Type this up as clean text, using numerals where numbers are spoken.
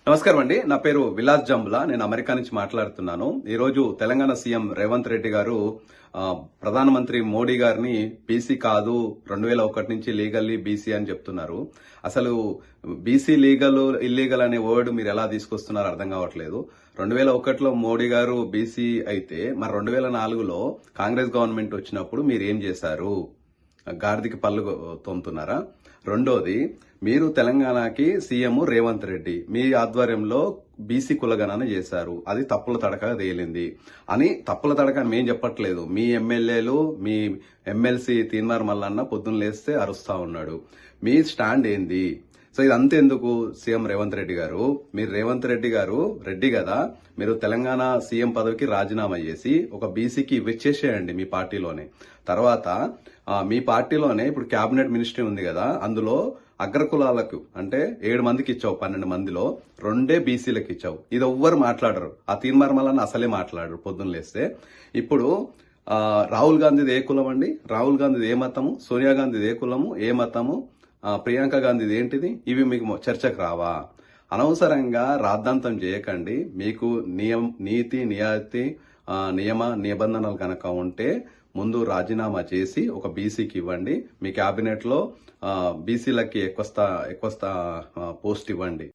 నమస్కారం అండి. నా పేరు విలాస్ జంబులా. నేను అమెరికా నుంచి మాట్లాడుతున్నాను. ఈరోజు తెలంగాణ సీఎం రేవంత్ రెడ్డి గారు ప్రధానమంత్రి మోడీ గారిని బీసీ కాదు 2001 నుంచి లీగల్లీ బీసీ అని చెప్తున్నారు. అసలు బీసీ లీగల్ ఇల్లీగల్ అనే వర్డ్ మీరు ఎలా తీసుకొస్తున్నారో అర్థం కావట్లేదు. 2001లో మోడీ గారు బీసీ అయితే మరి 2004లో కాంగ్రెస్ గవర్నమెంట్ వచ్చినప్పుడు మీరు ఏం చేశారు? గాడిదకి పళ్ళు తోముతున్నారా? రెండోది, మీరు తెలంగాణకి సీఎం రేవంత్ రెడ్డి మీ ఆధ్వర్యంలో బీసీ కులగణన చేశారు. అది తప్పుల తడక తేలింది అని తప్పుల తడక మేం చెప్పట్లేదు. మీ ఎమ్మెల్యేలు మీ ఎమ్మెల్సీ తీన్మార్ మల్లన్న పొద్దున్న లేస్తే అరుస్తా ఉన్నాడు. మీ స్టాండ్ ఏంది? సో ఇదంతా ఎందుకు? సీఎం రేవంత్ రెడ్డి గారు, మీరు రేవంత్ రెడ్డి గారు రెడ్డి కదా, మీరు తెలంగాణ సీఎం పదవికి రాజీనామా చేసి ఒక బీసీకి ఇచ్చేసేయండి మీ పార్టీలోనే. తర్వాత మీ పార్టీలోనే ఇప్పుడు కేబినెట్ మినిస్ట్రీ ఉంది కదా, అందులో అగ్రకులాలకు అంటే 7 మందికి ఇచ్చావు, 12 మందిలో 2 బీసీలకు ఇచ్చావు. ఇది ఎవ్వరు మాట్లాడరు. ఆ తీన్మార్ మల్లన్న అసలే మాట్లాడరు పొద్దున్న లేస్తే. ఇప్పుడు రాహుల్ గాంధీది ఏ కులం అండి? రాహుల్ గాంధీది ఏ మతము? సోనియా గాంధీది ఏ కులము, ఏ మతము? ప్రియాంక గాంధీది ఏంటిది? ఇవి మీకు చర్చకు రావా? అనవసరంగా రాద్ధాంతం చేయకండి. మీకు నీతి నియతి నియమ నిబంధనలు కనుక ఉంటే ముందు రాజీనామా చేసి ఒక బీసీకి ఇవ్వండి. మీ కేబినెట్ లో బీసీలకి ఎక్కువ పోస్ట్ ఇవ్వండి.